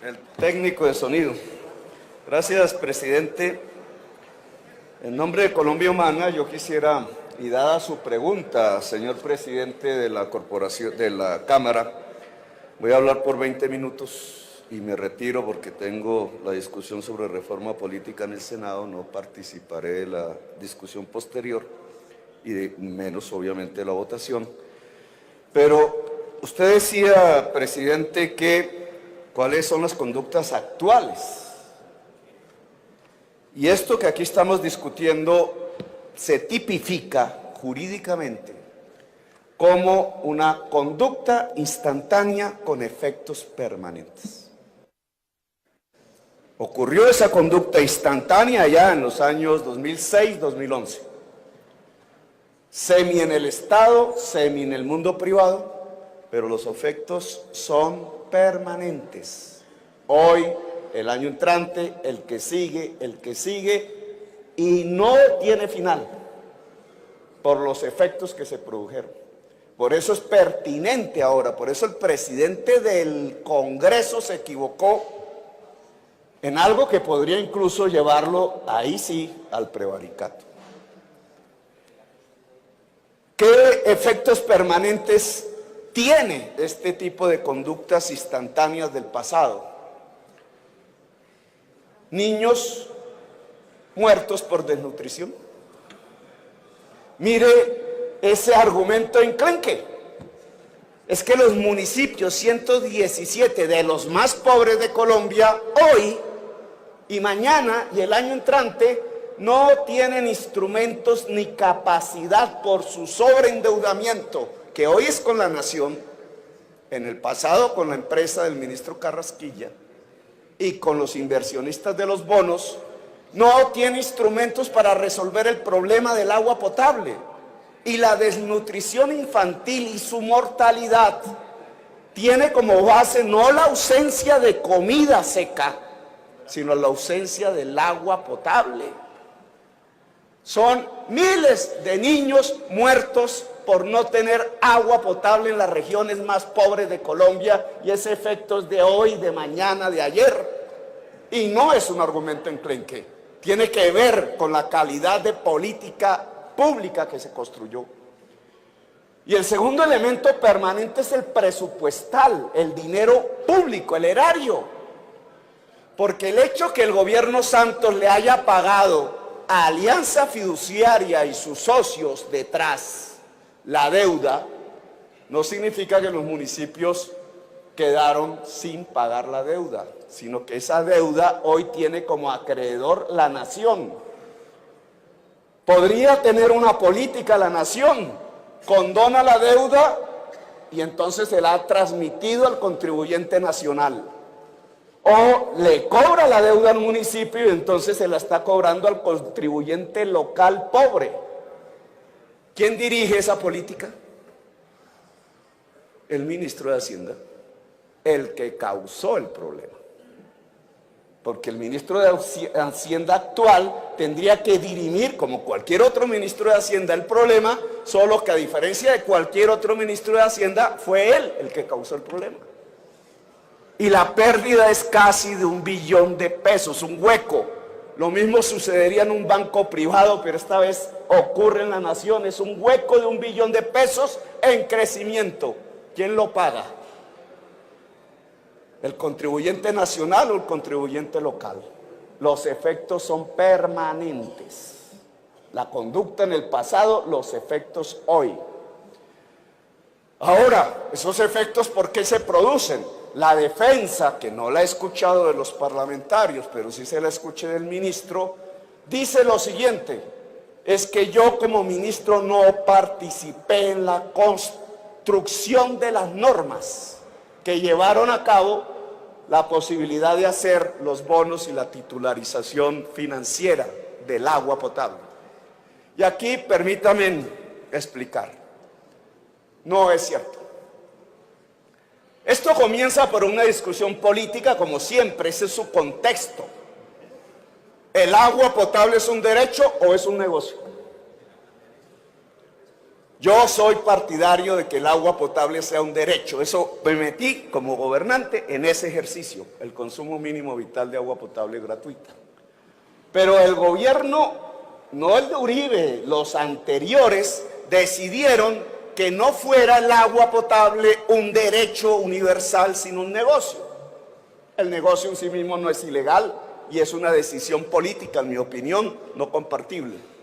El técnico de sonido. Gracias, presidente. En nombre de Colombia Humana, yo quisiera, y dada su pregunta, señor presidente de la corporación, de la Cámara, voy a hablar por 20 minutos y me retiro porque tengo la discusión sobre reforma política en el Senado, no participaré de la discusión posterior y menos, obviamente, de la votación. Pero usted decía, presidente, que cuáles son las conductas actuales. Y esto que aquí estamos discutiendo se tipifica jurídicamente como una conducta instantánea con efectos permanentes. Ocurrió esa conducta instantánea ya en los años 2006-2011. Semi en el Estado, semi en el mundo privado, pero los efectos son permanentes. Hoy, el año entrante, el que sigue, y no tiene final por los efectos que se produjeron. Por eso es pertinente ahora, por eso el presidente del Congreso se equivocó en algo que podría incluso llevarlo, ahí sí, al prevaricato. ¿Qué efectos permanentes tiene este tipo de conductas instantáneas del pasado? Niños muertos por desnutrición. Mire ese argumento enclenque. Es que los municipios 117 de los más pobres de Colombia, hoy y mañana y el año entrante, no tienen instrumentos ni capacidad por su sobreendeudamiento, que hoy es con la Nación, en el pasado con la empresa del ministro Carrasquilla, y con los inversionistas de los bonos, no tiene instrumentos para resolver el problema del agua potable. Y la desnutrición infantil y su mortalidad tiene como base no la ausencia de comida seca, sino la ausencia del agua potable. Son miles de niños muertos por no tener agua potable en las regiones más pobres de Colombia, y ese efecto es de hoy, de mañana, de ayer. Y no es un argumento enclenque, tiene que ver con la calidad de política pública que se construyó. Y el segundo elemento permanente es el presupuestal, el dinero público, el erario. Porque el hecho que el gobierno Santos le haya pagado a Alianza Fiduciaria y sus socios detrás la deuda, no significa que los municipios quedaron sin pagar la deuda, sino que esa deuda hoy tiene como acreedor la Nación. Podría tener una política la Nación, condona la deuda y entonces se la ha transmitido al contribuyente nacional. O le cobra la deuda al municipio y entonces se la está cobrando al contribuyente local pobre. ¿Quién dirige esa política? El ministro de Hacienda, el que causó el problema. Porque el ministro de Hacienda actual tendría que dirimir, como cualquier otro ministro de Hacienda, el problema, solo que a diferencia de cualquier otro ministro de Hacienda, fue él el que causó el problema. Y la pérdida es casi de 1 billón de pesos, un hueco. Lo mismo sucedería en un banco privado, pero esta vez ocurre en la Nación. Es un hueco de 1 billón de pesos en crecimiento. ¿Quién lo paga? ¿El contribuyente nacional o el contribuyente local? Los efectos son permanentes. La conducta en el pasado, los efectos hoy. Ahora, esos efectos, ¿por qué se producen? La defensa, que no la he escuchado de los parlamentarios, pero sí se la escuché del ministro, dice lo siguiente: es que yo como ministro no participé en la construcción de las normas que llevaron a cabo la posibilidad de hacer los bonos y la titularización financiera del agua potable. Y aquí permítanme explicar. No es cierto. Esto comienza por una discusión política, como siempre, ese es su contexto. ¿El agua potable es un derecho o es un negocio? Yo soy partidario de que el agua potable sea un derecho. Eso me metí como gobernante en ese ejercicio, el consumo mínimo vital de agua potable gratuita. Pero el gobierno, no el de Uribe, los anteriores, decidieron que no fuera el agua potable un derecho universal, sino un negocio. El negocio en sí mismo no es ilegal y es una decisión política, en mi opinión, no compartible.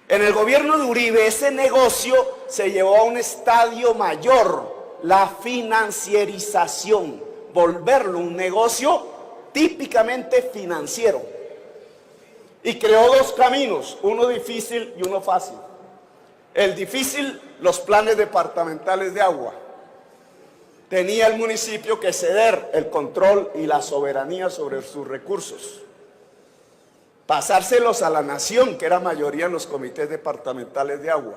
En el gobierno de Uribe ese negocio se llevó a un estadio mayor, la financiarización, volverlo un negocio típicamente financiero. Y creó dos caminos, uno difícil y uno fácil. El difícil, los planes departamentales de agua. Tenía el municipio que ceder el control y la soberanía sobre sus recursos, pasárselos a la nación, que era mayoría en los comités departamentales de agua.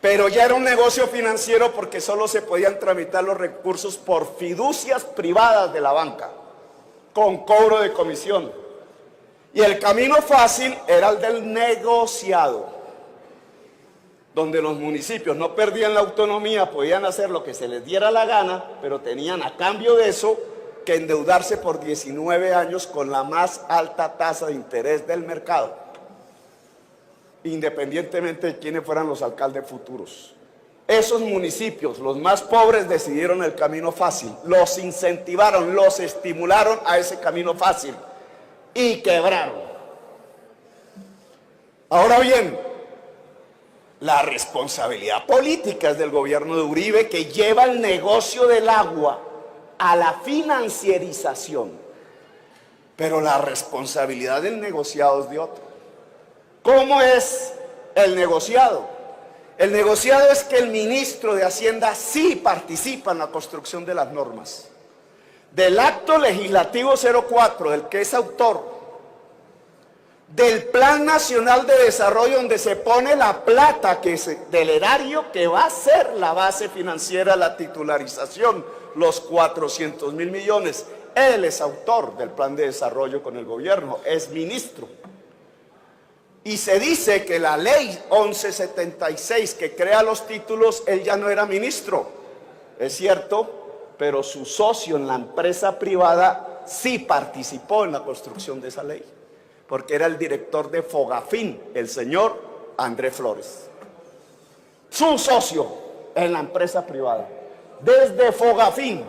Pero ya era un negocio financiero porque solo se podían tramitar los recursos por fiducias privadas de la banca, con cobro de comisión. Y el camino fácil era el del negociado, donde los municipios no perdían la autonomía, podían hacer lo que se les diera la gana, pero tenían a cambio de eso que endeudarse por 19 años con la más alta tasa de interés del mercado, independientemente de quiénes fueran los alcaldes futuros. Esos municipios, los más pobres, decidieron el camino fácil, los incentivaron, los estimularon a ese camino fácil y quebraron. Ahora bien, la responsabilidad política es del gobierno de Uribe, que lleva el negocio del agua a la financiarización, pero la responsabilidad del negociado es de otro. ¿Cómo es el negociado? El negociado es que el ministro de Hacienda sí participa en la construcción de las normas. Del acto legislativo 04, del que es autor, del Plan Nacional de Desarrollo, donde se pone la plata del erario que va a ser la base financiera, la titularización, los 400.000 millones. Él es autor del plan de desarrollo con el gobierno, es ministro. Y se dice que la ley 1176 que crea los títulos, él ya no era ministro. Es cierto, pero su socio en la empresa privada sí participó en la construcción de esa ley, porque era el director de Fogafín, el señor Andrés Flores. Su socio en la empresa privada, desde Fogafín,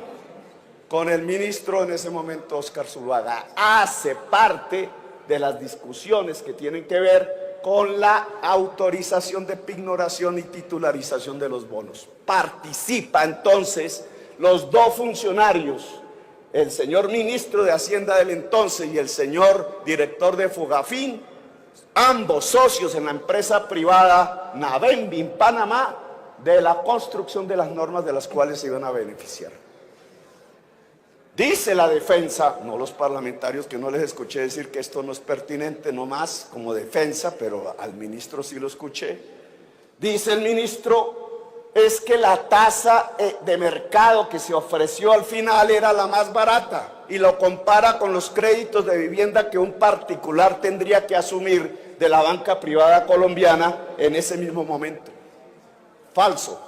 con el ministro en ese momento, Óscar Zuluaga, hace parte de las discusiones que tienen que ver con la autorización de pignoración y titularización de los bonos. Participa entonces los dos funcionarios, el señor ministro de Hacienda del entonces y el señor director de Fogafín, ambos socios en la empresa privada Navembi en Panamá, de la construcción de las normas de las cuales se iban a beneficiar. Dice la defensa, no los parlamentarios, que no les escuché decir que esto no es pertinente, no más como defensa, pero al ministro sí lo escuché. Dice el ministro, es que la tasa de mercado que se ofreció al final era la más barata, y lo compara con los créditos de vivienda que un particular tendría que asumir de la banca privada colombiana en ese mismo momento. Falso.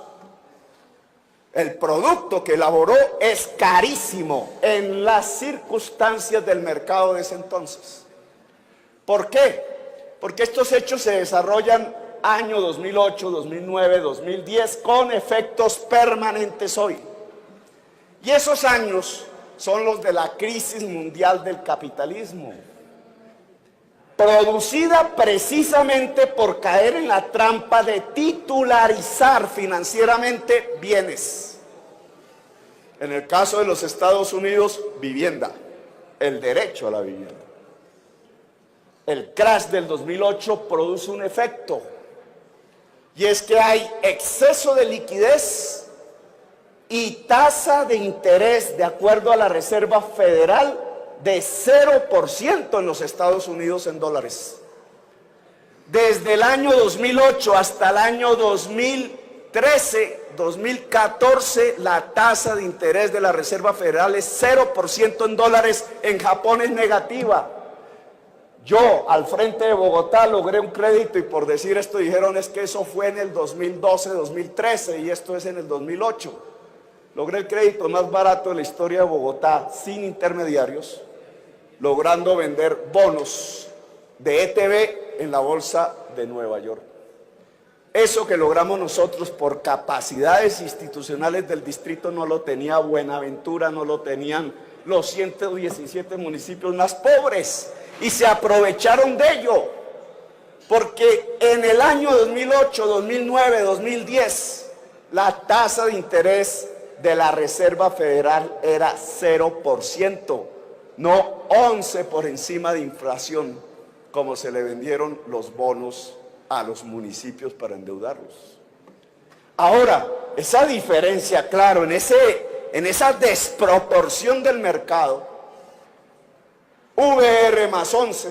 El producto que elaboró es carísimo en las circunstancias del mercado de ese entonces. ¿Por qué? Porque estos hechos se desarrollan año 2008, 2009, 2010, con efectos permanentes hoy. Y esos años son los de la crisis mundial del capitalismo, producida precisamente por caer en la trampa de titularizar financieramente bienes. En el caso de los Estados Unidos, vivienda, el derecho a la vivienda. El crash del 2008 produce un efecto, y es que hay exceso de liquidez y tasa de interés, de acuerdo a la Reserva Federal, de 0% en los Estados Unidos en dólares. Desde el año 2008 hasta el año 2013, 2014, la tasa de interés de la Reserva Federal es 0% en dólares. En Japón es negativa. Yo, al frente de Bogotá, logré un crédito y por decir esto dijeron es que eso fue en el 2012, 2013 y esto es en el 2008. Logré el crédito más barato de la historia de Bogotá, sin intermediarios, logrando vender bonos de ETB en la bolsa de Nueva York. Eso que logramos nosotros por capacidades institucionales del distrito no lo tenía Buenaventura, no lo tenían los 117 municipios más pobres y se aprovecharon de ello, porque en el año 2008, 2009, 2010 la tasa de interés de la Reserva Federal era 0%, no 11% por encima de inflación, como se le vendieron los bonos a los municipios para endeudarlos. Ahora, esa diferencia, claro, en esa desproporción del mercado, VR más 11,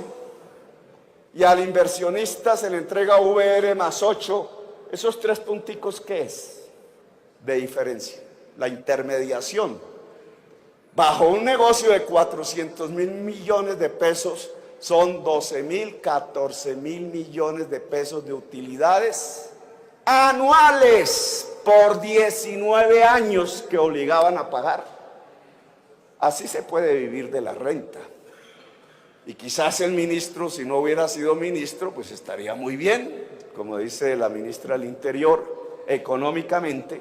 y al inversionista se le entrega VR más 8, esos 3 punticos, ¿qué es de diferencia? La intermediación. Bajo un negocio de 400.000 millones de pesos, son 12.000, 14.000 millones de pesos de utilidades anuales por 19 años que obligaban a pagar. Así se puede vivir de la renta. Y quizás el ministro, si no hubiera sido ministro, pues estaría muy bien, como dice la ministra del Interior, económicamente.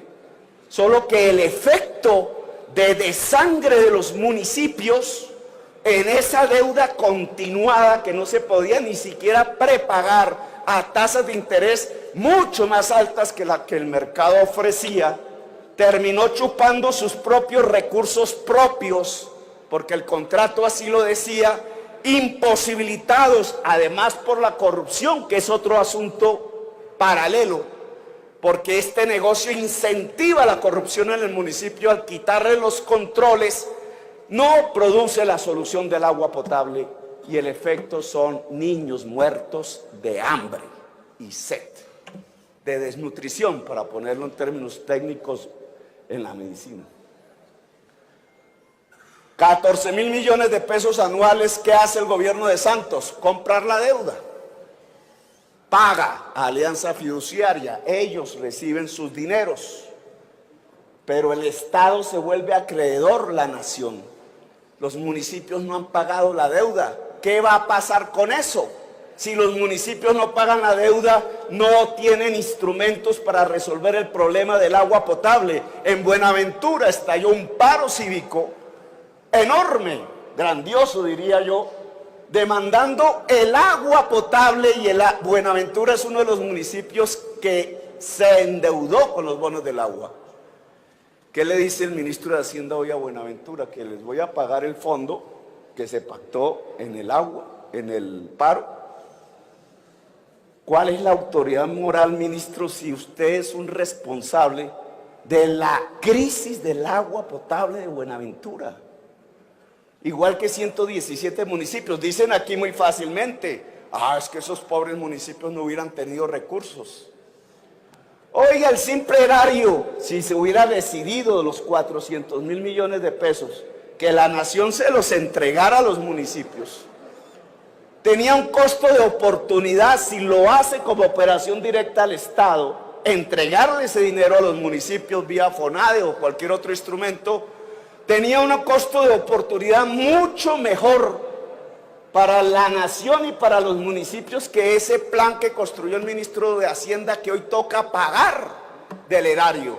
Solo que el efecto de desangre de los municipios en esa deuda continuada que no se podía ni siquiera prepagar a tasas de interés mucho más altas que la que el mercado ofrecía, terminó chupando sus propios recursos propios, porque el contrato así lo decía, imposibilitados además por la corrupción, que es otro asunto paralelo, porque este negocio incentiva la corrupción en el municipio al quitarle los controles. No produce la solución del agua potable y el efecto son niños muertos de hambre y sed, de desnutrición, para ponerlo en términos técnicos en la medicina. 14.000 millones de pesos anuales, ¿qué hace el gobierno de Santos? Comprar la deuda. Paga a Alianza Fiduciaria, ellos reciben sus dineros, pero el Estado se vuelve acreedor, la nación. Los municipios no han pagado la deuda. ¿Qué va a pasar con eso? Si los municipios no pagan la deuda, no tienen instrumentos para resolver el problema del agua potable. En Buenaventura estalló un paro cívico enorme, grandioso diría yo, demandando el agua potable, y Buenaventura es uno de los municipios que se endeudó con los bonos del agua. ¿Qué le dice el ministro de Hacienda hoy a Buenaventura? Que les voy a pagar el fondo que se pactó en el agua, en el paro. ¿Cuál es la autoridad moral, ministro, si usted es un responsable de la crisis del agua potable de Buenaventura? Igual que 117 municipios. Dicen aquí muy fácilmente, es que esos pobres municipios no hubieran tenido recursos. Oiga, el simple erario, si se hubiera decidido los 400.000 millones de pesos, que la nación se los entregara a los municipios, tenía un costo de oportunidad. Si lo hace como operación directa al Estado, entregarle ese dinero a los municipios vía FONADE o cualquier otro instrumento, tenía un costo de oportunidad mucho mejor para la nación y para los municipios que ese plan que construyó el ministro de Hacienda, que hoy toca pagar del erario.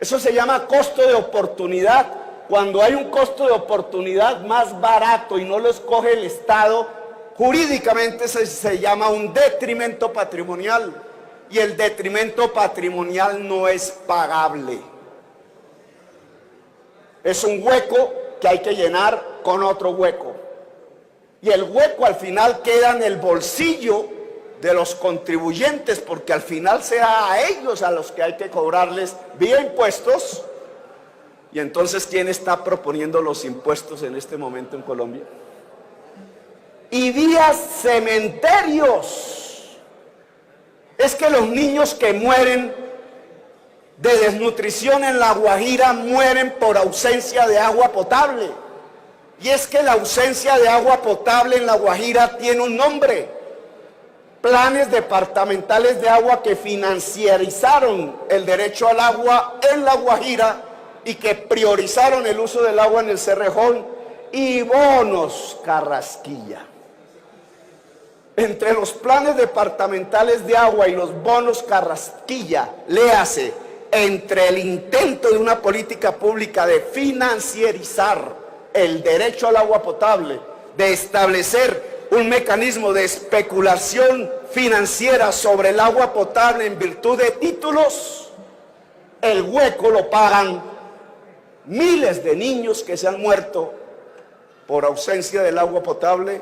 Eso se llama costo de oportunidad. Cuando hay un costo de oportunidad más barato y no lo escoge el Estado, jurídicamente se llama un detrimento patrimonial, y el detrimento patrimonial no es pagable. Es un hueco que hay que llenar con otro hueco. Y el hueco al final queda en el bolsillo de los contribuyentes, porque al final sea a ellos a los que hay que cobrarles vía impuestos. Y entonces, ¿quién está proponiendo los impuestos en este momento en Colombia? Y vía cementerios. Es que los niños que mueren de desnutrición en La Guajira mueren por ausencia de agua potable. Y es que la ausencia de agua potable en La Guajira tiene un nombre: planes departamentales de agua que financiarizaron el derecho al agua en La Guajira y que priorizaron el uso del agua en el Cerrejón, y bonos Carrasquilla. Entre los planes departamentales de agua y los bonos Carrasquilla, léase, entre el intento de una política pública de financiarizar el derecho al agua potable, de establecer un mecanismo de especulación financiera sobre el agua potable en virtud de títulos, el hueco lo pagan miles de niños que se han muerto por ausencia del agua potable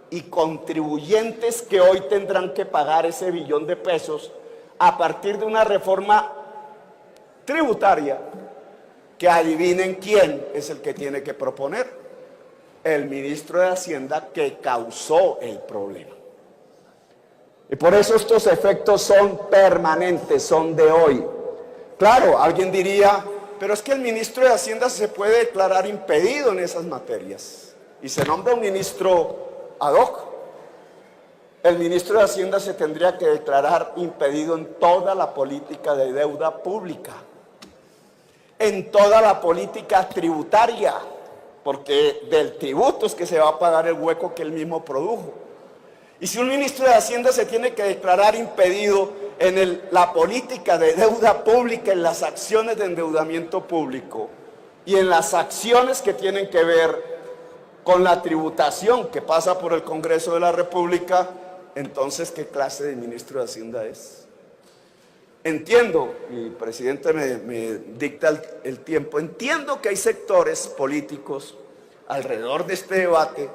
y contribuyentes que hoy tendrán que pagar ese billón de pesos a partir de una reforma tributaria que adivinen quién es el que tiene que proponer: el ministro de Hacienda, que causó el problema. Y por eso estos efectos son permanentes, son de hoy. Claro, alguien diría, pero es que el ministro de Hacienda se puede declarar impedido en esas materias y se nombra un ministro ad hoc. El ministro de Hacienda se tendría que declarar impedido en toda la política de deuda pública, en toda la política tributaria, porque del tributo es que se va a pagar el hueco que él mismo produjo. Y si un ministro de Hacienda se tiene que declarar impedido en la política de deuda pública, en las acciones de endeudamiento público y en las acciones que tienen que ver con la tributación que pasa por el Congreso de la República, entonces, ¿qué clase de ministro de Hacienda es? Entiendo, y el presidente me dicta el tiempo, entiendo que hay sectores políticos alrededor de este debate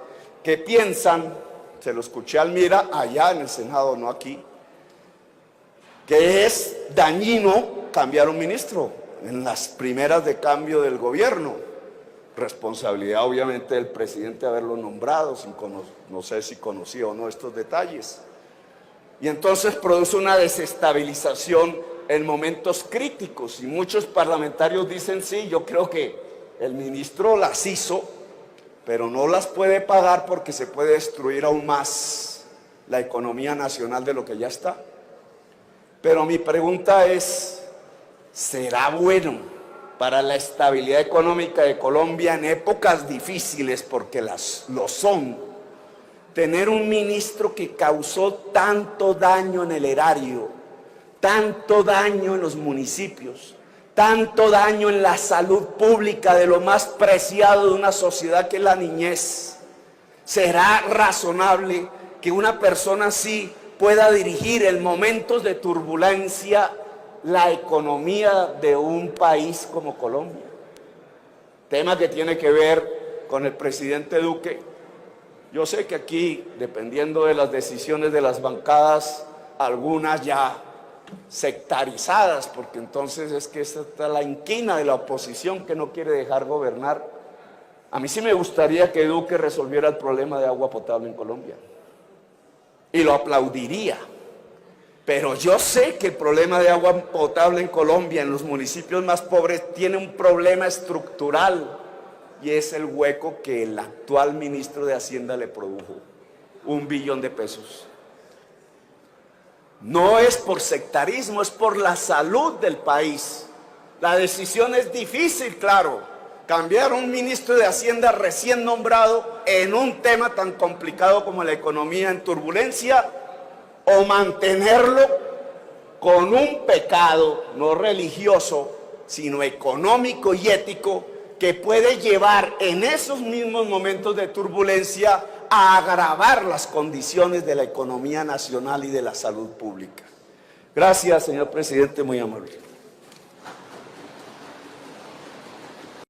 que piensan, se lo escuché a Almira allá en el Senado, no aquí, que es dañino cambiar un ministro en las primeras de cambio del gobierno. Responsabilidad obviamente del presidente haberlo nombrado, no sé si conocía o no estos detalles. Y entonces produce una desestabilización en momentos críticos, y muchos parlamentarios dicen, sí, yo creo que el ministro las hizo, pero no las puede pagar porque se puede destruir aún más la economía nacional de lo que ya está. Pero mi pregunta es, ¿será bueno para la estabilidad económica de Colombia en épocas difíciles, porque lo son, tener un ministro que causó tanto daño en el erario, tanto daño en los municipios, tanto daño en la salud pública de lo más preciado de una sociedad que es la niñez? ¿Será razonable que una persona así pueda dirigir en momentos de turbulencia la economía de un país como Colombia? Tema que tiene que ver con el presidente Duque. Yo sé que aquí, dependiendo de las decisiones de las bancadas, algunas ya sectarizadas, porque entonces es que esta está la inquina de la oposición que no quiere dejar gobernar. A mí sí me gustaría que Duque resolviera el problema de agua potable en Colombia, y lo aplaudiría. Pero yo sé que el problema de agua potable en Colombia, en los municipios más pobres, tiene un problema estructural, y es el hueco que el actual ministro de Hacienda le produjo, 1 billón de pesos. No es por sectarismo, es por la salud del país. La decisión es difícil, claro. Cambiar un ministro de Hacienda recién nombrado en un tema tan complicado como la economía en turbulencia, o mantenerlo con un pecado no religioso, sino económico y ético, que puede llevar en esos mismos momentos de turbulencia a agravar las condiciones de la economía nacional y de la salud pública. Gracias, señor presidente, muy amable.